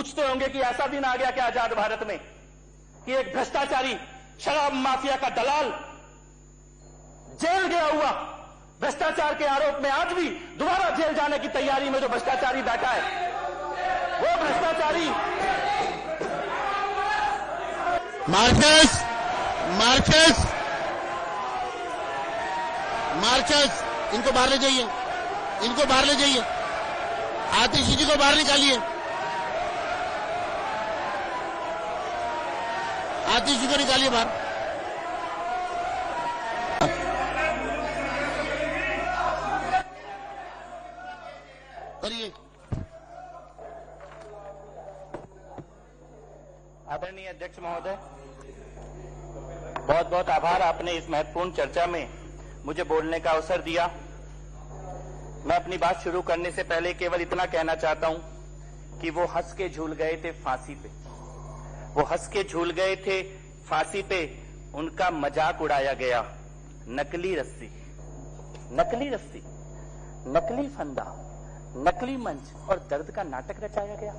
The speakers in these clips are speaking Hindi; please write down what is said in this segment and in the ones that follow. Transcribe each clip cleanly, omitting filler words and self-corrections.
पूछते होंगे कि ऐसा दिन आ गया क्या आजाद भारत में कि एक भ्रष्टाचारी शराब माफिया का दलाल जेल गया हुआ भ्रष्टाचार के आरोप में आज भी दोबारा जेल जाने की तैयारी में जो भ्रष्टाचारी बैठा है, वो भ्रष्टाचारी मार्कस इनको बाहर ले जाइए, इनको बाहर ले जाइए, आतिशी जी को बाहर निकालिए, आतिशी को निकालिए बाहर। करिए। आदरणीय अध्यक्ष महोदय, बहुत बहुत आभार, आपने इस महत्वपूर्ण चर्चा में मुझे बोलने का अवसर दिया। मैं अपनी बात शुरू करने से पहले केवल इतना कहना चाहता हूं कि वो हंस के झूल गए थे फांसी पे, वो हंस के झूल गए थे फांसी पे, उनका मजाक उड़ाया गया। नकली रस्सी, नकली रस्सी, नकली फंदा, नकली मंच और दर्द का नाटक रचाया गया।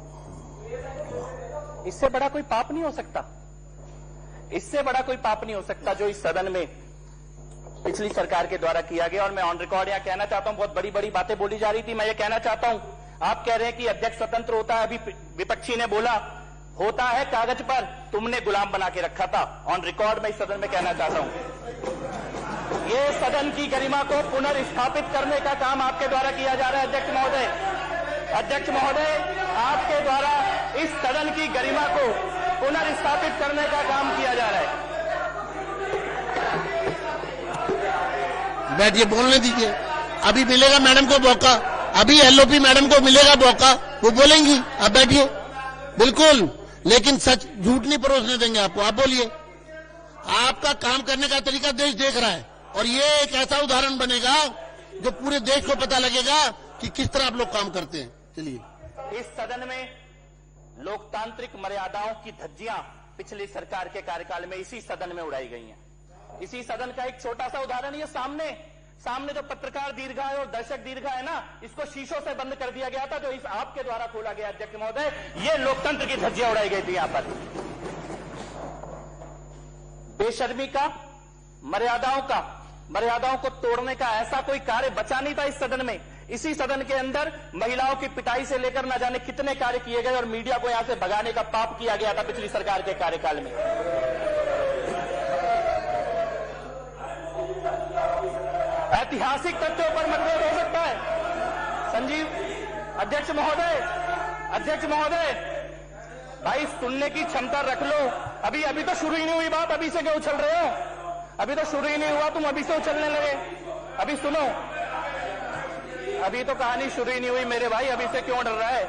इससे बड़ा कोई पाप नहीं हो सकता, इससे बड़ा कोई पाप नहीं हो सकता जो इस सदन में पिछली सरकार के द्वारा किया गया। और मैं ऑन रिकॉर्ड यहां कहना चाहता हूं, बहुत बड़ी बड़ी बातें बोली जा रही थी, मैं ये कहना चाहता हूं, आप कह रहे हैं कि अध्यक्ष स्वतंत्र होता है, अभी विपक्षी ने बोला होता है कागज पर, तुमने गुलाम बना के रखा था। ऑन रिकॉर्ड में इस सदन में कहना चाहता हूं, ये सदन की गरिमा को पुनर्स्थापित करने का काम आपके द्वारा किया जा रहा है। अध्यक्ष महोदय, अध्यक्ष महोदय, आपके द्वारा इस सदन की गरिमा को पुनर्स्थापित करने का काम किया जा रहा है। बैठिए, बोलने दीजिए, अभी मिलेगा मैडम को मौका, अभी एलओपी मैडम को मिलेगा मौका, वो बोलेंगी। अब बैठिए, बिल्कुल, लेकिन सच झूठ नहीं परोसने देंगे आपको। आप बोलिए, आपका काम करने का तरीका देश देख रहा है और ये एक ऐसा उदाहरण बनेगा जो पूरे देश को पता लगेगा कि किस तरह आप लोग काम करते हैं। चलिए। इस सदन में लोकतांत्रिक मर्यादाओं की धज्जियां पिछली सरकार के कार्यकाल में इसी सदन में उड़ाई गई हैं। इसी सदन का एक छोटा सा उदाहरण, ये सामने जो पत्रकार दीर्घा है और दर्शक दीर्घा है ना, इसको शीशों से बंद कर दिया गया था, जो इस आपके द्वारा खोला गया। अध्यक्ष महोदय, ये लोकतंत्र की धज्जियां उड़ाई गई थी यहां पर। बेशर्मी का, मर्यादाओं को तोड़ने का ऐसा कोई कार्य बचा नहीं था इस सदन में। इसी सदन के अंदर महिलाओं की पिटाई से लेकर न जाने कितने कार्य किए गए और मीडिया को यहां से भगाने का पाप किया गया था पिछली सरकार के कार्यकाल में। ऐतिहासिक तथ्यों पर मतभेद हो सकता है। संजीव, अध्यक्ष महोदय, भाई सुनने की क्षमता रख लो। अभी तो शुरू ही नहीं हुई बात, अभी से क्यों उछल रहे हो? अभी तो शुरू ही नहीं हुआ, तुम अभी से उछलने लगे। अभी सुनो, अभी तो कहानी शुरू ही नहीं हुई मेरे भाई, अभी से क्यों डर रहा है?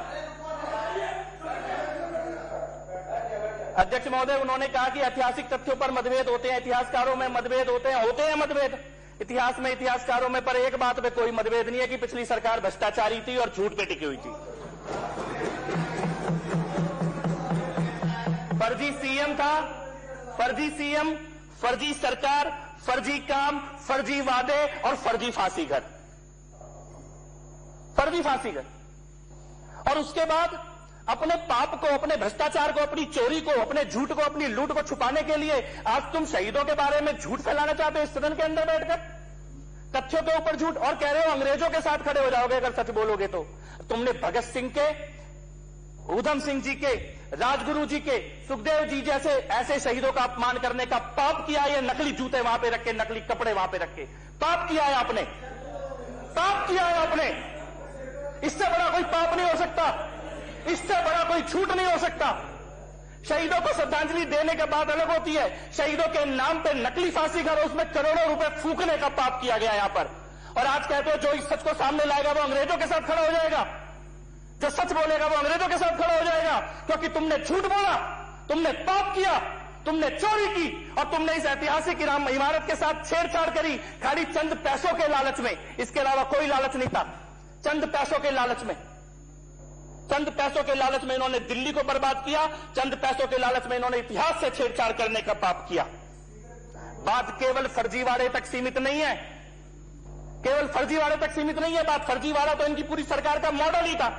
अध्यक्ष महोदय, उन्होंने कहा कि ऐतिहासिक तथ्यों पर मतभेद होते हैं, इतिहासकारों में मतभेद होते हैं मतभेद इतिहास में, इतिहासकारों में, पर एक बात पे कोई मतभेद नहीं है कि पिछली सरकार भ्रष्टाचारी थी और झूठ पे टिकी हुई थी। फर्जी सीएम था, फर्जी सीएम, फर्जी सरकार, फर्जी काम, फर्जी वादे और फर्जी फांसी घर, फर्जी फांसी घर। और उसके बाद अपने पाप को, अपने भ्रष्टाचार को, अपनी चोरी को, अपने झूठ को, अपनी लूट को छुपाने के लिए आज तुम शहीदों के बारे में झूठ फैलाना चाहते हो इस सदन के अंदर बैठकर, तथ्यों के ऊपर झूठ, और कह रहे हो अंग्रेजों के साथ खड़े हो जाओगे अगर सच बोलोगे तो। तुमने भगत सिंह के, ऊधम सिंह जी के, राजगुरु जी के, सुखदेव जी जैसे ऐसे शहीदों का अपमान करने का पाप किया है। नकली जूते वहां पे रख के, नकली कपड़े वहां पे रख के पाप किया है आपने, पाप किया है आपने। इससे बड़ा कोई पाप नहीं हो सकता, इससे बड़ा कोई झूठ नहीं हो सकता। शहीदों को श्रद्धांजलि देने के बाद अलग होती है, शहीदों के नाम पे नकली फांसी घर, उसमें करोड़ों रुपए फूकने का पाप किया गया यहां पर। और आज कहते हो जो इस सच को सामने लाएगा वो अंग्रेजों के साथ खड़ा हो जाएगा, जो सच बोलेगा वो अंग्रेजों के साथ खड़ा हो जाएगा, क्योंकि तुमने झूठ बोला, तुमने पाप किया, तुमने चोरी की और तुमने इस ऐतिहासिक इमारत के साथ छेड़छाड़ करी खाली चंद पैसों के लालच में। इसके अलावा कोई लालच नहीं था। चंद पैसों के लालच में, चंद पैसों के लालच में इन्होंने दिल्ली को बर्बाद किया, चंद पैसों के लालच में इन्होंने इतिहास से छेड़छाड़ करने का पाप किया। बात केवल फर्जीवाड़े तक सीमित नहीं है, केवल फर्जीवाड़े तक सीमित नहीं है बात। फर्जीवाड़ा तो इनकी पूरी सरकार का मॉडल ही था।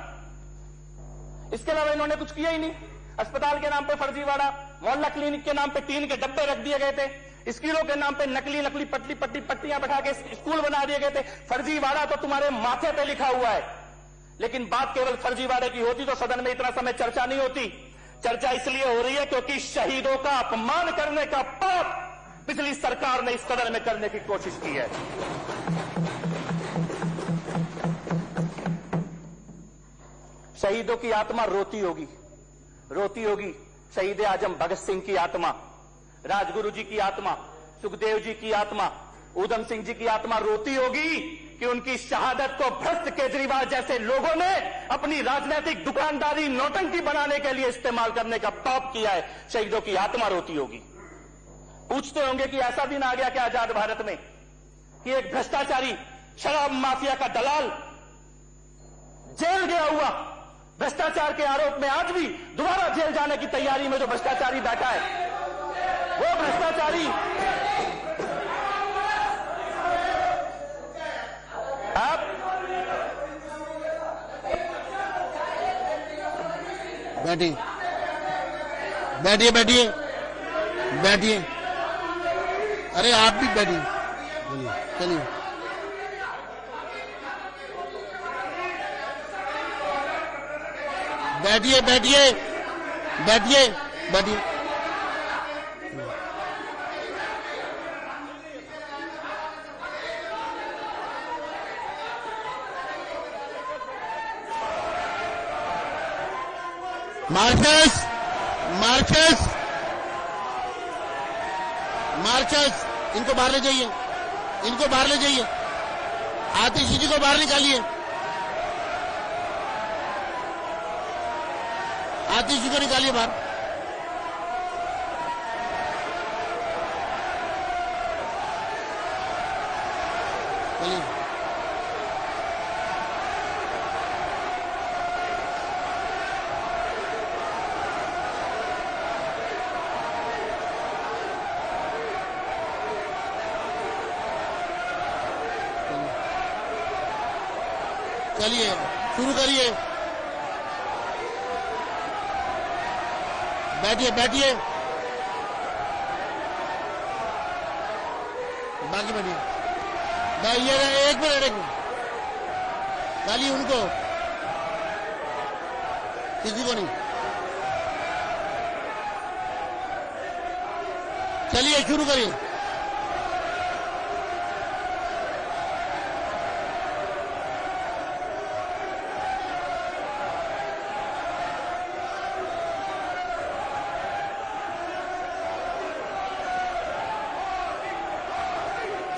इसके अलावा इन्होंने कुछ किया ही नहीं। अस्पताल के नाम पे फर्जीवाड़ा, मोहल्ला क्लिनिक के नाम पे टीन के डब्बे रख दिए गए थे, स्कूलों के नाम पे नकली नकली पट्टियां बैठा के स्कूल बना दिए गए थे। फर्जीवाड़ा तो तुम्हारे माथे पे लिखा हुआ है, लेकिन बात केवल फर्जीवाड़े की होती तो सदन में इतना समय चर्चा नहीं होती। चर्चा इसलिए हो रही है क्योंकि शहीदों का अपमान करने का पाप पिछली सरकार ने इस सदन में करने की कोशिश की है। शहीदों की आत्मा रोती होगी, रोती होगी। शहीद आजम भगत सिंह की आत्मा, राजगुरु जी की आत्मा, सुखदेव जी की आत्मा, उधम सिंह जी की आत्मा रोती होगी कि उनकी शहादत को भ्रष्ट केजरीवाल जैसे लोगों ने अपनी राजनीतिक दुकानदारी नौटंकी बनाने के लिए इस्तेमाल करने का पाप किया है। शहीदों की आत्मा रोती होगी। पूछते होंगे कि ऐसा दिन आ गया क्या आजाद भारत में कि एक भ्रष्टाचारी शराब माफिया का दलाल जेल गया हुआ भ्रष्टाचार के आरोप में आज भी दोबारा जेल जाने की तैयारी में जो भ्रष्टाचारी बैठा है, वो भ्रष्टाचारी आप बैठिए बैठिए बैठिए बैठिए। अरे आप भी बैठिए, चलिए बैठिए बैठिए बैठिए बैठिए। मार्कस मार्कस मार्कस, इनको बाहर ले जाइए, इनको बाहर ले जाइए। आतिशी जी को बाहर निकालिए, आतिशी को निकालिए बाहर। चलिए चलिए शुरू करिए। बैठिए बैठिए, बाकी बैठिए। ये एक मिनट डालिए उनको, किसी को नहीं। चलिए शुरू करिए।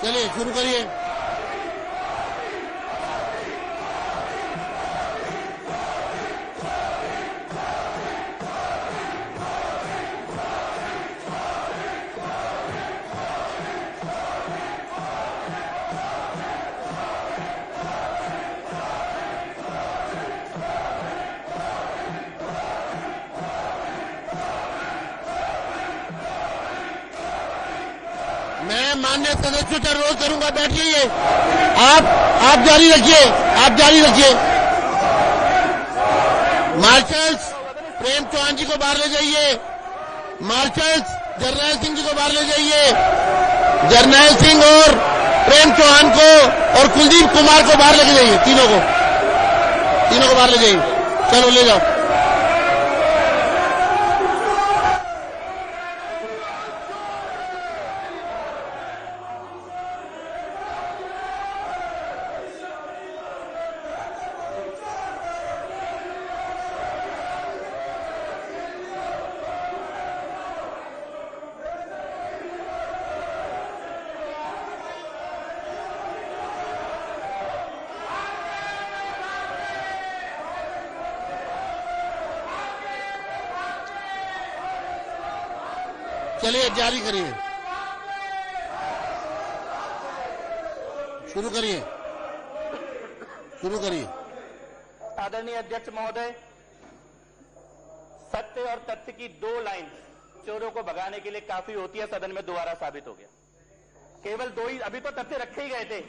चलिए शुरू करिए। मैं माननीय सदस्यों से अनुरोध करूंगा, बैठिए। आप जारी रखिए, आप जारी रखिए। मार्शल्स प्रेम चौहान जी को बाहर ले जाइए। मार्शल्स जरनैल सिंह जी को बाहर ले जाइए। जरनैल सिंह और प्रेम चौहान को और कुलदीप कुमार को बाहर लेके जाइए। तीनों को बाहर ले जाइए। चलो ले जाओ। चलिए जारी करिए, शुरू करिए, शुरू करिए। आदरणीय अध्यक्ष महोदय, सत्य और तथ्य की दो लाइन चोरों को भगाने के लिए काफी होती है, सदन में दोबारा साबित हो गया। केवल दो ही अभी तो तथ्य रखे ही गए थे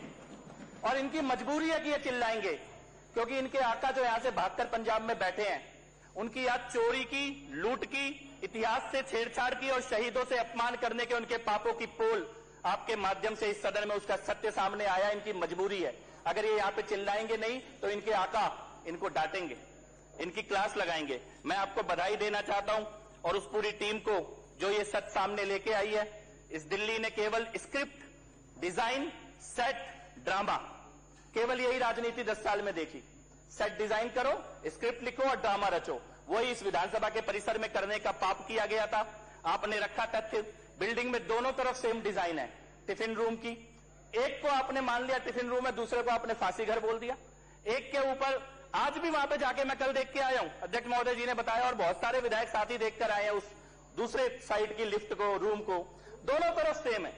और इनकी मजबूरी है कि ये चिल्लाएंगे, क्योंकि इनके आका जो यहां से भागकर पंजाब में बैठे हैं, उनकी आज चोरी की, लूट की, इतिहास से छेड़छाड़ की और शहीदों से अपमान करने के उनके पापों की पोल आपके माध्यम से इस सदन में उसका सत्य सामने आया। इनकी मजबूरी है। अगर ये यहां पे चिल्लाएंगे नहीं तो इनके आका इनको डांटेंगे, इनकी क्लास लगाएंगे। मैं आपको बधाई देना चाहता हूं और उस पूरी टीम को जो ये सच सामने लेके आई है। इस दिल्ली ने केवल स्क्रिप्ट, डिजाइन, सेट, ड्रामा, केवल यही राजनीति 10 साल में देखी। सेट डिजाइन करो, स्क्रिप्ट लिखो और ड्रामा रचो। वही इस विधानसभा के परिसर में करने का पाप किया गया था। आपने रखा तथ्य, बिल्डिंग में दोनों तरफ सेम डिजाइन है। टिफिन रूम की एक को आपने मान लिया टिफिन रूम है, दूसरे को आपने फांसी घर बोल दिया। एक के ऊपर आज भी वहां पे जाके मैं कल देख के आया हूं, अध्यक्ष महोदय जी ने बताया और बहुत सारे विधायक साथी देखकर आए हैं उस दूसरे साइड की लिफ्ट को, रूम को, दोनों तरफ सेम है।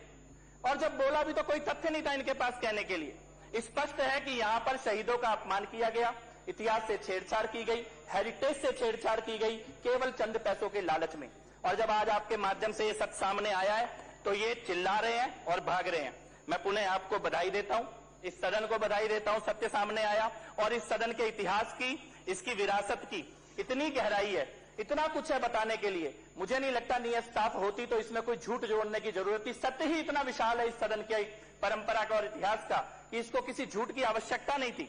और जब बोला भी तो कोई तथ्य नहीं था इनके पास कहने के लिए। स्पष्ट है कि यहां पर शहीदों का अपमान किया गया, इतिहास से छेड़छाड़ की गई, हेरिटेज से छेड़छाड़ की गई, केवल चंद पैसों के लालच में। और जब आज आपके माध्यम से ये सच सामने आया है तो ये चिल्ला रहे हैं और भाग रहे हैं। मैं पुनः आपको बधाई देता हूं, इस सदन को बधाई देता हूं, सत्य सामने आया। और इस सदन के इतिहास की, इसकी विरासत की इतनी गहराई है, इतना कुछ है बताने के लिए। मुझे नहीं लगता नीयत साफ होती तो इसमें कोई झूठ जोड़ने की जरूरत थी। सत्य ही इतना विशाल है इस सदन की परंपरा का और इतिहास का कि इसको किसी झूठ की आवश्यकता नहीं थी।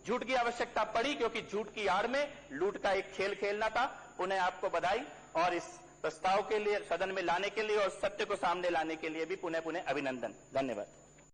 झूठ की आवश्यकता पड़ी क्योंकि झूठ की आड़ में लूट का एक खेल खेलना था। पुनः आपको बधाई और इस प्रस्ताव के लिए, सदन में लाने के लिए और सत्य को सामने लाने के लिए भी पुनः पुनः अभिनंदन। धन्यवाद।